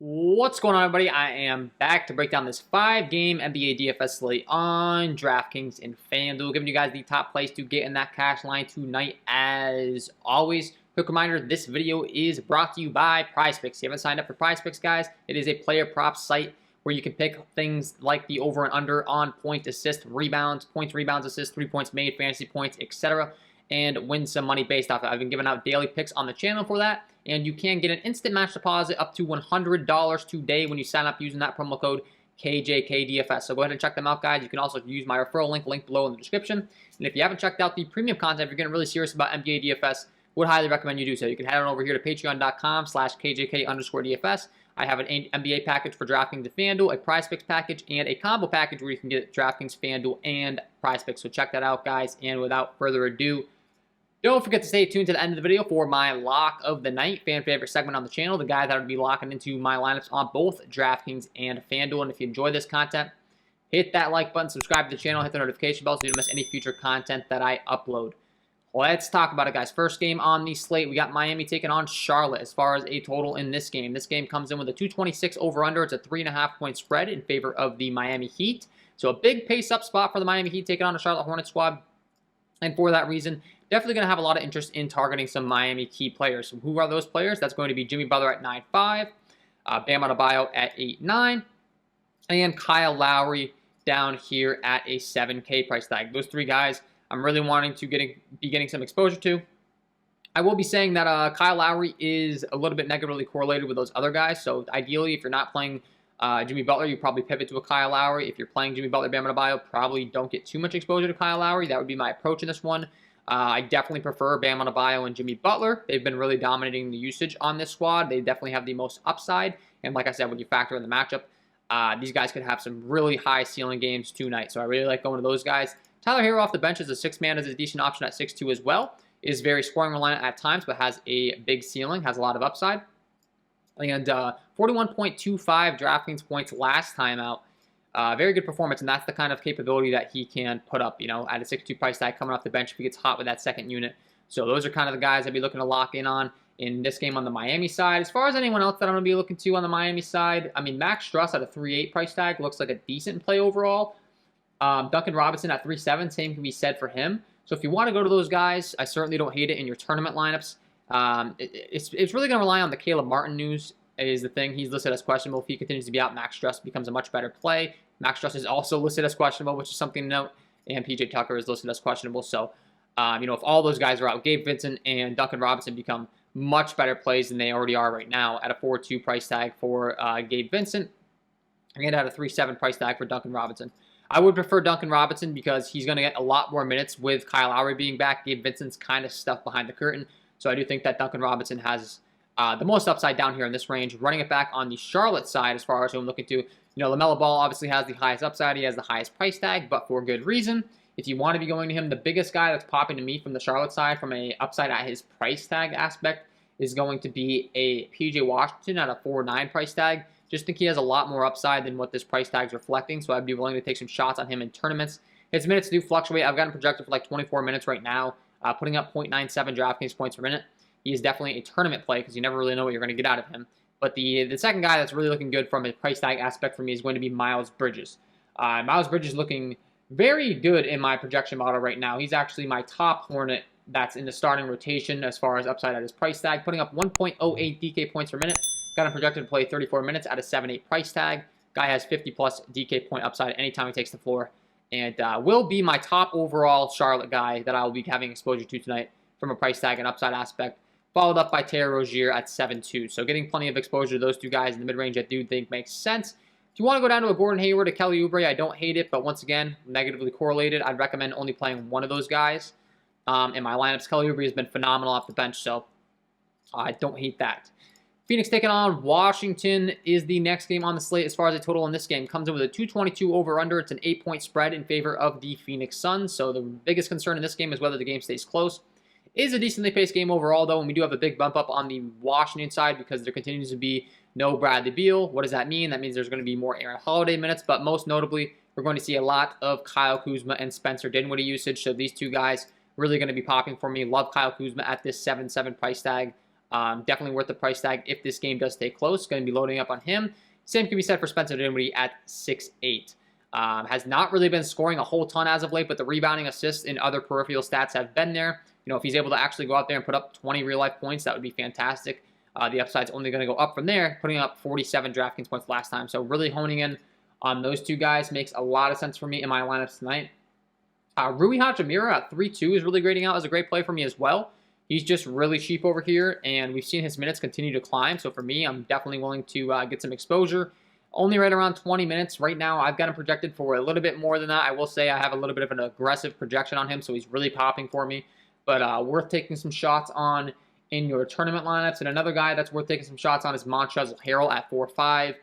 What's going on, everybody? I am back to break down this 5-game NBA DFS slate on DraftKings and FanDuel, giving you guys the top place to get in that cash line tonight. As always, quick reminder, this video is brought to you by PrizePicks. If you haven't signed up for PrizePicks, guys, it is a player prop site where you can pick things like the over and under on point, assist, rebounds, points, rebounds, assists, 3 points made, fantasy points, etc., and win some money based off it. I've been giving out daily picks on the channel for that, and you can get an instant match deposit up to $100 today when you sign up using that promo code KJK DFS. So go ahead and check them out, guys. You can also use my referral link below in the description. And if you haven't checked out the premium content, if you're getting really serious about NBA DFS, would highly recommend you do so. You can head on over here to patreon.com/KJK_DFS. I have an NBA package for DraftKings and FanDuel, a PrizePicks package, and a combo package where you can get DraftKings, FanDuel, and PrizePicks. So check that out, guys. And without further ado, don't forget to stay tuned to the end of the video for my lock of the night, fan favorite segment on the channel, the guy that would be locking into my lineups on both DraftKings and FanDuel. And if you enjoy this content, hit that like button, subscribe to the channel, hit the notification bell so you don't miss any future content that I upload. Let's talk about it, guys. First game on the slate, we got Miami taking on Charlotte as far as a total in this game. This game comes in with a 226 over-under. It's a 3.5-point spread in favor of the Miami Heat. So a big pace-up spot for the Miami Heat taking on the Charlotte Hornets squad. And for that reason, definitely going to have a lot of interest in targeting some Miami key players. So who are those players? That's going to be Jimmy Butler at 9.5, Bam Adebayo at 8.9, and Kyle Lowry down here at a 7K price tag. Those three guys I'm really wanting to be getting some exposure to. I will be saying that Kyle Lowry is a little bit negatively correlated with those other guys. So ideally, if you're not playing Jimmy Butler, you probably pivot to a Kyle Lowry. If you're playing Jimmy Butler, Bam Adebayo, probably don't get too much exposure to Kyle Lowry. That would be my approach in this one. I definitely prefer Bam Adebayo and Jimmy Butler. They've been really dominating the usage on this squad. They definitely have the most upside. And like I said, when you factor in the matchup, these guys could have some really high ceiling games tonight. So I really like going to those guys. Tyler Hero off the bench as a 6-man is a decent option at 6'2" as well. Is very scoring reliant at times, but has a big ceiling, has a lot of upside. And 41.25 DraftKings points last time out. Very good performance, and that's the kind of capability that he can put up, at a 6'2" price tag coming off the bench if he gets hot with that second unit. So those are kind of the guys I'd be looking to lock in on in this game on the Miami side. As far as anyone else that I'm going to be looking to on the Miami side, I mean, Max Strus at a 3.8 price tag looks like a decent play overall. Duncan Robinson at 3.7, same can be said for him. So if you want to go to those guys, I certainly don't hate it in your tournament lineups. It's really going to rely on the Caleb Martin news is the thing. He's listed as questionable. If he continues to be out, Max Strus becomes a much better play. Max Strus is also listed as questionable, which is something to note. And PJ Tucker is listed as questionable. So, if all those guys are out, Gabe Vincent and Duncan Robinson become much better plays than they already are right now at a 4.2 price tag for Gabe Vincent and at a 3.7 price tag for Duncan Robinson. I would prefer Duncan Robinson because he's going to get a lot more minutes with Kyle Lowry being back. Gabe Vincent's kind of stuff behind the curtain. So I do think that Duncan Robinson has the most upside down here in this range. Running it back on the Charlotte side as far as who I'm looking to, LaMelo Ball obviously has the highest upside. He has the highest price tag, but for good reason. If you want to be going to him, the biggest guy that's popping to me from the Charlotte side from a upside at his price tag aspect is going to be a PJ Washington at a 4.9 price tag. Just think he has a lot more upside than what this price tag is reflecting, so I'd be willing to take some shots on him in tournaments. His minutes do fluctuate. I've got him projected for like 24 minutes right now, putting up 0.97 DraftKings points per minute. He is definitely a tournament play because you never really know what you're going to get out of him. But the second guy that's really looking good from a price tag aspect for me is going to be Miles Bridges. Miles Bridges looking very good in my projection model right now. He's actually my top Hornet that's in the starting rotation as far as upside at his price tag, putting up 1.08 DK points per minute. Got him projected to play 34 minutes at a 7.8 price tag. Guy has 50-plus DK point upside anytime he takes the floor. And will be my top overall Charlotte guy that I will be having exposure to tonight from a price tag and upside aspect. Followed up by Terry Rozier at 7.2. So getting plenty of exposure to those two guys in the mid-range I do think makes sense. If you want to go down to a Gordon Hayward, a Kelly Oubre, I don't hate it. But once again, negatively correlated. I'd recommend only playing one of those guys in my lineups. Kelly Oubre has been phenomenal off the bench, so I don't hate that. Phoenix taking on Washington is the next game on the slate as far as the total in this game. Comes in with a 222 over-under. It's an 8-point spread in favor of the Phoenix Suns. So the biggest concern in this game is whether the game stays close. It is a decently paced game overall, though, and we do have a big bump up on the Washington side because there continues to be no Bradley Beal. What does that mean? That means there's going to be more Aaron Holiday minutes, but most notably, we're going to see a lot of Kyle Kuzma and Spencer Dinwiddie usage. So these two guys really going to be popping for me. Love Kyle Kuzma at this 7.7 price tag. Definitely worth the price tag if this game does stay close. Going to be loading up on him. Same can be said for Spencer Dinwiddie at 6'8". Has not really been scoring a whole ton as of late, but the rebounding, assists, and other peripheral stats have been there. If he's able to actually go out there and put up 20 real-life points, that would be fantastic. The upside's only going to go up from there, putting up 47 DraftKings points last time. So really honing in on those two guys makes a lot of sense for me in my lineups tonight. Rui Hachimura at 3-2 is really grading out as a great play for me as well. He's just really cheap over here, and we've seen his minutes continue to climb. So for me, I'm definitely willing to get some exposure. Only right around 20 minutes. Right now, I've got him projected for a little bit more than that. I will say I have a little bit of an aggressive projection on him, so he's really popping for me. But worth taking some shots on in your tournament lineups. And another guy that's worth taking some shots on is Montrezl Harrell at 4-5.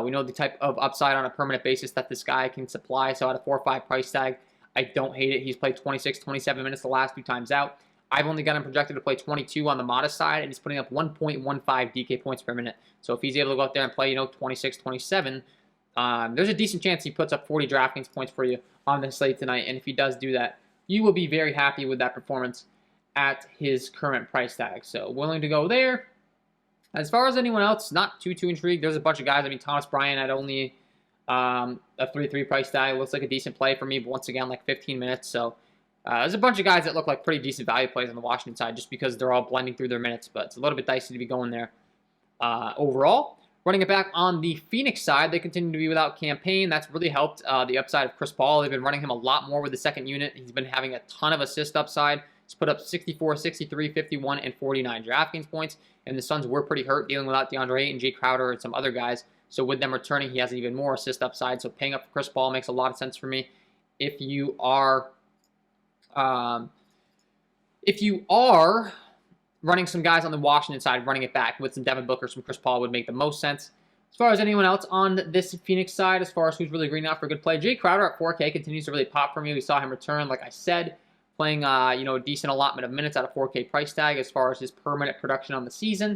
We know the type of upside on a permanent basis that this guy can supply. So at a 4-5 price tag, I don't hate it. He's played 26, 27 minutes the last 2 times out. I've only got him projected to play 22 on the modest side, and he's putting up 1.15 DK points per minute. So if he's able to go out there and play, 26, 27, there's a decent chance he puts up 40 DraftKings points for you on the slate tonight. And if he does do that, you will be very happy with that performance at his current price tag. So willing to go there. As far as anyone else, not too intrigued. There's a bunch of guys. I mean, Thomas Bryant at only a 3-3 price tag. Looks like a decent play for me, but once again, like 15 minutes. So there's a bunch of guys that look like pretty decent value plays on the Washington side just because they're all blending through their minutes, but it's a little bit dicey to be going there overall. Running it back on the Phoenix side, they continue to be without Campaign. That's really helped the upside of Chris Paul. They've been running him a lot more with the second unit. He's been having a ton of assist upside. He's put up 64, 63, 51, and 49 DraftKings points. And the Suns were pretty hurt dealing without DeAndre Ayton, Jay Crowder, and some other guys. So with them returning, he has an even more assist upside. So paying up for Chris Paul makes a lot of sense for me. If you are running some guys on the Washington side, running it back with some Devin Booker, some Chris Paul would make the most sense. As far as anyone else on this Phoenix side, as far as who's really greening out for a good play, Jay Crowder at 4K continues to really pop for me. We saw him return, like I said, playing a decent allotment of minutes at a 4K price tag as far as his permanent production on the season.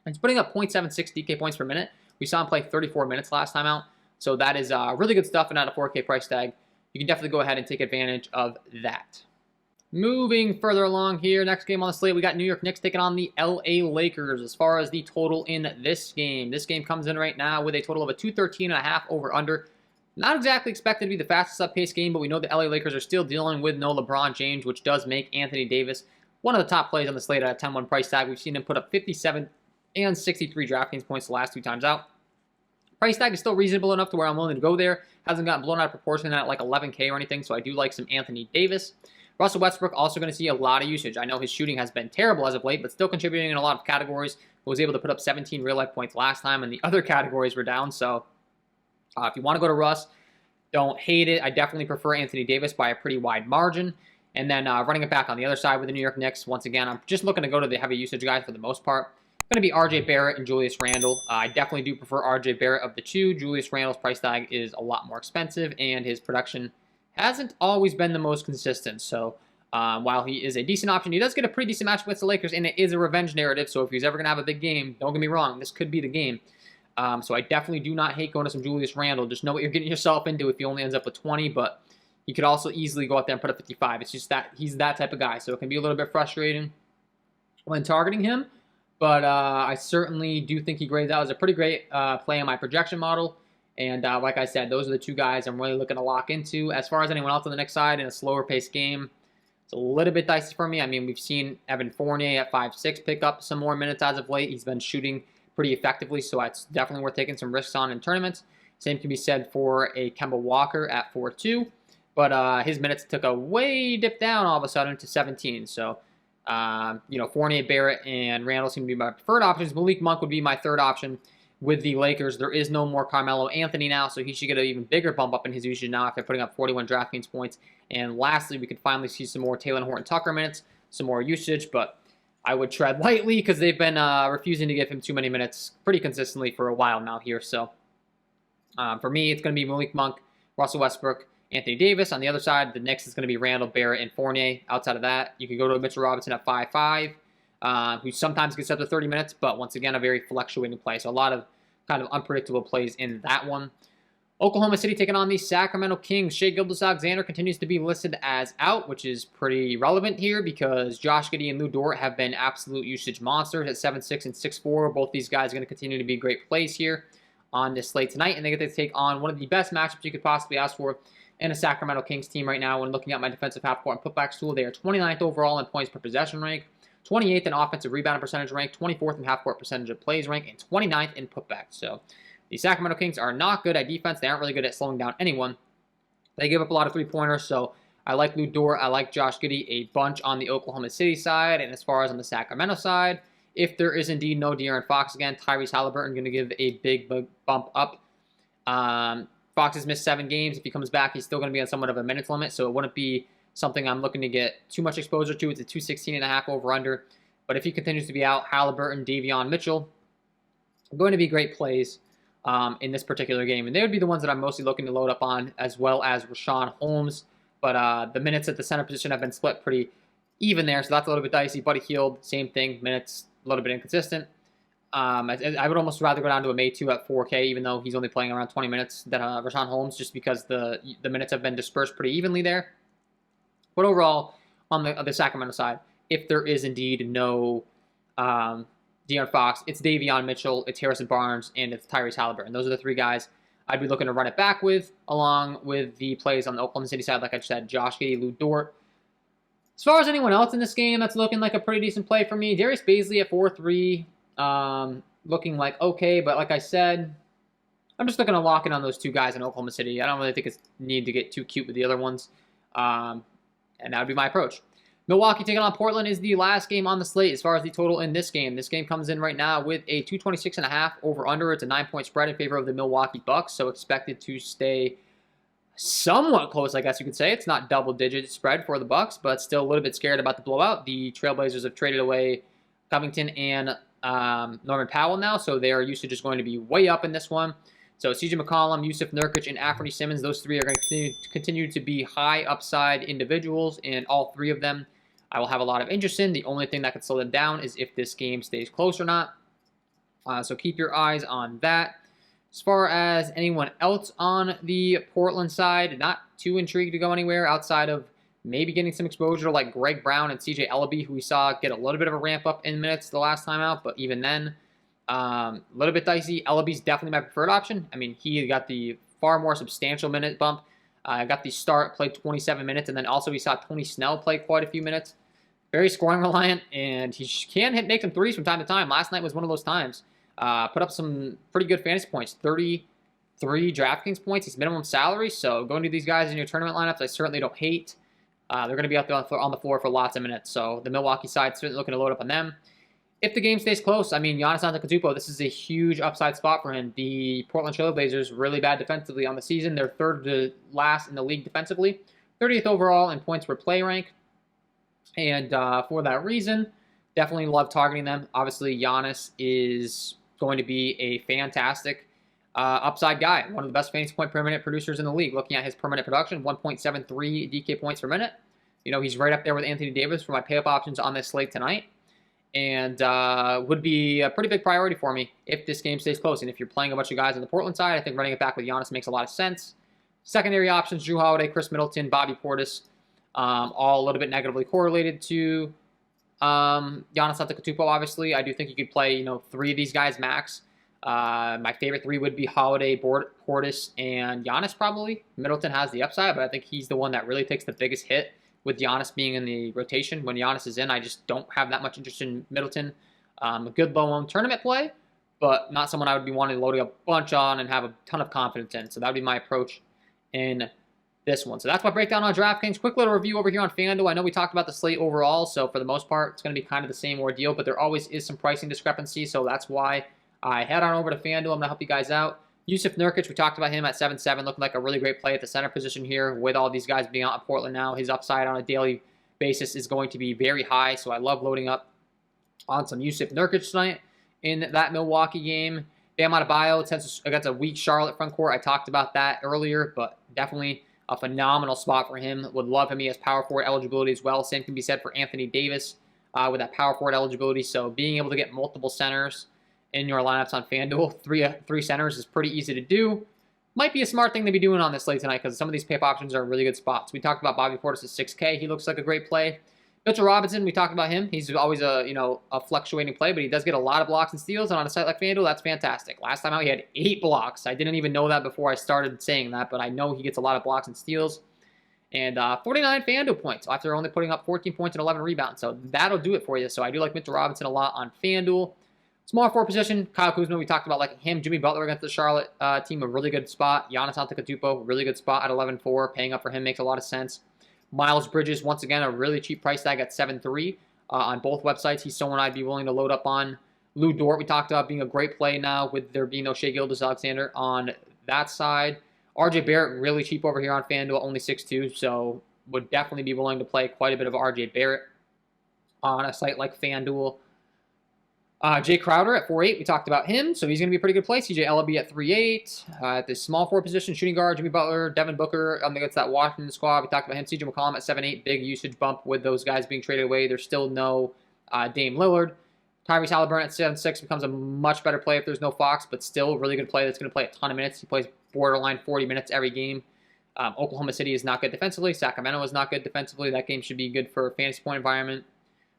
And he's putting up 0.76 DK points per minute. We saw him play 34 minutes last time out. So that is really good stuff, and at a 4K price tag, you can definitely go ahead and take advantage of that. Moving further along here, next game on the slate, we got New York Knicks taking on the LA Lakers. As far as the total in this game comes in right now with a total of a 213.5 over/under. Not exactly expected to be the fastest up-paced game, but we know the LA Lakers are still dealing with no LeBron James, which does make Anthony Davis one of the top plays on the slate at a 10-1 price tag. We've seen him put up 57 and 63 DraftKings points the last 2 times out. Price tag is still reasonable enough to where I'm willing to go there. Hasn't gotten blown out of proportion at like 11K or anything, so I do like some Anthony Davis. Russell Westbrook also going to see a lot of usage. I know his shooting has been terrible as of late, but still contributing in a lot of categories. Was able to put up 17 real-life points last time, and the other categories were down. So if you want to go to Russ, don't hate it. I definitely prefer Anthony Davis by a pretty wide margin. And then running it back on the other side with the New York Knicks, once again, I'm just looking to go to the heavy usage guys for the most part. Going to be RJ Barrett and Julius Randle. I definitely do prefer RJ Barrett of the two. Julius Randle's price tag is a lot more expensive, and his production hasn't always been the most consistent. So while he is a decent option, he does get a pretty decent match against the Lakers, and it is a revenge narrative. So if he's ever going to have a big game, don't get me wrong, this could be the game. So I definitely do not hate going to some Julius Randle. Just know what you're getting yourself into if he only ends up with 20, but you could also easily go out there and put up 55. It's just that he's that type of guy, so it can be a little bit frustrating when targeting him. But I certainly do think he grades out as a pretty great play on my projection model. And like I said, those are the two guys I'm really looking to lock into. As far as anyone else on the next side in a slower paced game, it's a little bit dicey for me. I mean, we've seen Evan Fournier at 5'6" pick up some more minutes as of late. He's been shooting pretty effectively, so it's definitely worth taking some risks on in tournaments. Same can be said for a Kemba Walker at 4'2", but his minutes took a way dip down all of a sudden to 17. So, Fournier, Barrett, and Randall seem to be my preferred options. Malik Monk would be my third option with the Lakers. There is no more Carmelo Anthony now, so he should get an even bigger bump up in his usage now after putting up 41 DraftKings points. And lastly, we could finally see some more Talen Horton-Tucker minutes, some more usage, but I would tread lightly because they've been refusing to give him too many minutes pretty consistently for a while now here. So for me, it's going to be Malik Monk, Russell Westbrook, Anthony Davis. On the other side, the Knicks is going to be Randall, Barrett, and Fournier. Outside of that, you could go to Mitchell Robinson at 5'5", who sometimes gets up to 30 minutes, but once again, a very fluctuating play. So a lot of kind of unpredictable plays in that one. Oklahoma City taking on the Sacramento Kings. Shai Gilgeous-Alexander continues to be listed as out, which is pretty relevant here because Josh Giddey and Lou Dort have been absolute usage monsters at 7'6" and 6'4". Both these guys are going to continue to be great plays here on this slate tonight, and they get to take on one of the best matchups you could possibly ask for in a Sacramento Kings team right now. When looking at my defensive half-court and putbacks tool, they are 29th overall in points per possession rank, 28th in offensive rebound percentage rank, 24th in half-court percentage of plays rank, and 29th in putbacks. So the Sacramento Kings are not good at defense. They aren't really good at slowing down anyone. They give up a lot of three-pointers, so I like Lou Dort. I like Josh Giddey a bunch on the Oklahoma City side. And as far as on the Sacramento side, if there is indeed no De'Aaron Fox again, Tyrese Halliburton going to give a big bump up. Fox has missed 7 games. If he comes back, he's still going to be on somewhat of a minutes limit, so it wouldn't be something I'm looking to get too much exposure to. It's a 216.5 over-under. But if he continues to be out, Halliburton, Davion Mitchell are going to be great plays in this particular game. And they would be the ones that I'm mostly looking to load up on, as well as Rashawn Holmes. But the minutes at the center position have been split pretty even there, so that's a little bit dicey. Buddy Hield, same thing. Minutes, a little bit inconsistent. I would almost rather go down to a May 2 at 4K, even though he's only playing around 20 minutes, than Rashawn Holmes, just because the minutes have been dispersed pretty evenly there. But overall, on the Sacramento side, if there is indeed no De'Aaron Fox, it's Davion Mitchell, it's Harrison Barnes, and it's Tyrese Halliburton. Those are the 3 guys I'd be looking to run it back with, along with the plays on the Oklahoma City side, like I said, Josh Giddey, Lou Dort. As far as anyone else in this game that's looking like a pretty decent play for me, Darius Bazley at 4-3, looking like okay, but like I said, I'm just looking to lock in on those 2 guys in Oklahoma City. I don't really think it's need to get too cute with the other ones, and that would be my approach. Milwaukee taking on Portland is the last game on the slate as far as the total in this game. This game comes in right now with a 226.5 over-under. It's a 9-point spread in favor of the Milwaukee Bucks, so expected to stay somewhat close, I guess you could say. It's not double-digit spread for the Bucks, but still a little bit scared about the blowout. The Trailblazers have traded away Covington and Norman Powell now, so their usage is going to be way up in this one. So CJ McCollum, Yusuf Nurkic, and Anthony Simmons, those 3 are going to continue to be high upside individuals, and all 3 of them I will have a lot of interest in. The only thing that could slow them down is if this game stays close or not. So keep your eyes on that. As far as anyone else on the Portland side, not too intrigued to go anywhere outside of maybe getting some exposure like Greg Brown and CJ Ellaby, who we saw get a little bit of a ramp up in minutes the last time out, but even then, a little bit dicey. Ellaby's definitely my preferred option. I mean, he got the far more substantial minute bump. Got the start, played 27 minutes, and then also we saw Tony Snell play quite a few minutes. Very scoring reliant, and he can make some threes from time to time. Last night was one of those times. Put up some pretty good fantasy points, 33 DraftKings points. He's minimum salary, so going to these guys in your tournament lineups, I certainly don't hate. They're going to be out there on the floor for lots of minutes, so the Milwaukee side certainly looking to load up on them. If the game stays close, I mean, Giannis Antetokounmpo, this is a huge upside spot for him. The Portland Trailblazers really bad defensively on the season. They're 3rd to last in the league defensively, 30th overall in points per play rank. And for that reason, definitely love targeting them. Obviously, Giannis is going to be a fantastic upside guy. One of the best fantasy point per minute producers in the league. Looking at his per minute production, 1.73 DK points per minute. You know, he's right up there with Anthony Davis for my pay-up options on this slate tonight. And would be a pretty big priority for me if this game stays close. And if you're playing a bunch of guys on the Portland side, I think running it back with Giannis makes a lot of sense. Secondary options, Jrue Holiday, Chris Middleton, Bobby Portis, all a little bit negatively correlated to Giannis Antetokounmpo, obviously. I do think you could play, 3 of these guys max. My favorite 3 would be Holiday, Portis, and Giannis probably. Middleton has the upside, but I think he's the one that really takes the biggest hit with Giannis being in the rotation. When Giannis is in, I just don't have that much interest in Middleton. A good low-owned tournament play, but not someone I would be wanting to load a bunch on and have a ton of confidence in. So that would be my approach in this one. So that's my breakdown on DraftKings. Quick little review over here on FanDuel. I know we talked about the slate overall, so for the most part, it's going to be kind of the same ordeal, but there always is some pricing discrepancy, so that's why I head on over to FanDuel. I'm going to help you guys out. Yusuf Nurkic, we talked about him at 7-7, looking like a really great play at the center position here with all these guys being out in Portland now. His upside on a daily basis is going to be very high, so I love loading up on some Yusuf Nurkic tonight in that Milwaukee game. Bam Adebayo against a weak Charlotte front court. I talked about that earlier, but definitely a phenomenal spot for him. Would love him. He has power forward eligibility as well. Same can be said for Anthony Davis with that power forward eligibility. So being able to get multiple centers in your lineups on FanDuel, three centers is pretty easy to do. might be a smart thing to be doing on this slate tonight because some of these pay options are really good spots. We talked about Bobby Portis at 6K. He looks like a great play. Mitchell Robinson, we talked about him. He's always a fluctuating play, but he does get a lot of blocks and steals. And on a site like FanDuel, that's fantastic. Last time out, he had 8 blocks. I didn't even know that before I started saying that, but I know he gets a lot of blocks and steals. And 49 FanDuel points after only putting up 14 points and 11 rebounds. So that'll do it for you. So I do like Mitchell Robinson a lot on FanDuel. Small forward position, Kyle Kuzma, we talked about like him. Jimmy Butler against the Charlotte team, a really good spot. Giannis Antetokounmpo, really good spot at 11.4. Paying up for him makes a lot of sense. Miles Bridges, once again, a really cheap price tag at 7.3 on both websites. He's someone I'd be willing to load up on. Lou Dort, we talked about being a great play now with there being no Shai Gilgeous-Alexander on that side. RJ Barrett, really cheap over here on FanDuel, only 6.2, so would definitely be willing to play quite a bit of RJ Barrett on a site like FanDuel. Jay Crowder at 4.8, we talked about him, so he's going to be a pretty good play. CJ Ellaby at 3.8. At the small forward position, shooting guard, Jimmy Butler, Devin Booker against that Washington squad. We talked about him. CJ McCollum at 7.8, big usage bump with those guys being traded away. There's still no Dame Lillard. Tyrese Halliburton at 7.6 becomes a much better play if there's no Fox, but still a really good play that's going to play a ton of minutes. He plays borderline 40 minutes every game. Oklahoma City is not good defensively. Sacramento is not good defensively. That game should be good for a fantasy point environment.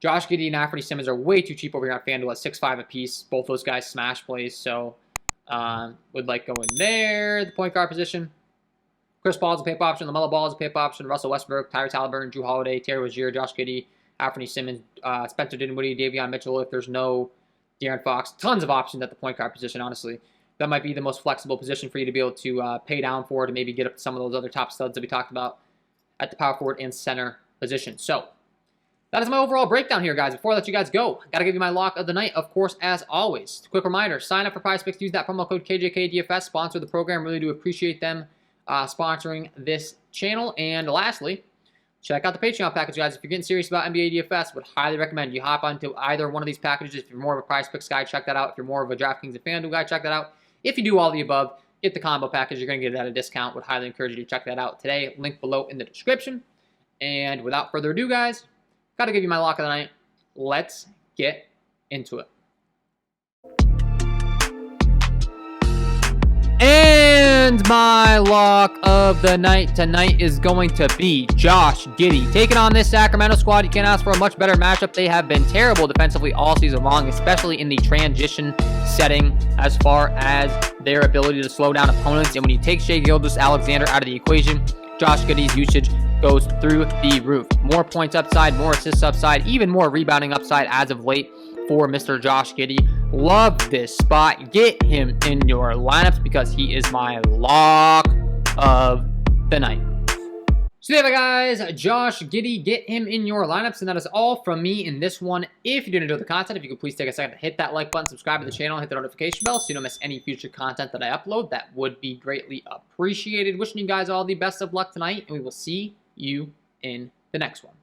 Josh Giddey and Anthony Simmons are way too cheap over here on FanDuel at 6.5 apiece. Both those guys smash plays, so would like go in there. The point guard position. Chris Paul is a pip option. LaMelo Ball is a pip option. Russell Westbrook, Tyrese Halliburton, Jrue Holiday, Terry Rozier, Josh Giddey, Anthony Simmons, Spencer Dinwiddie, Davion Mitchell if there's no De'Aaron Fox. Tons of options at the point guard position, honestly. That might be the most flexible position for you to be able to pay down for to maybe get up to some of those other top studs that we talked about at the power forward and center position. So that is my overall breakdown here, guys. Before I let you guys go, got to give you my lock of the night, of course, as always. Quick reminder, sign up for PrizePicks. Use that promo code KJK DFS. Sponsor the program. Really do appreciate them sponsoring this channel. And lastly, check out the Patreon package, guys. If you're getting serious about NBA DFS, would highly recommend you hop onto either one of these packages. If you're more of a PrizePicks guy, check that out. If you're more of a DraftKings and FanDuel guy, check that out. If you do all the above, get the combo package. You're going to get it at a discount. Would highly encourage you to check that out today. Link below in the description. And without further ado, guys, got to give you my lock of the night. Let's get into it. And my lock of the night tonight is going to be Josh Giddey. Taking on this Sacramento squad, you can't ask for a much better matchup. They have been terrible defensively all season long, especially in the transition setting as far as their ability to slow down opponents. And when you take Shai Gilgeous-Alexander out of the equation, Josh Giddey's usage goes through the roof. More points upside, more assists upside, even more rebounding upside as of late for Mr. Josh Giddey. Love this spot. Get him in your lineups because he is my lock of the night. So there we go, guys. Josh Giddey, get him in your lineups. And that is all from me in this one. If you did enjoy the content, if you could please take a second to hit that like button, subscribe to the channel, hit the notification bell so you don't miss any future content that I upload. That would be greatly appreciated. Wishing you guys all the best of luck tonight, and we will see you in the next one.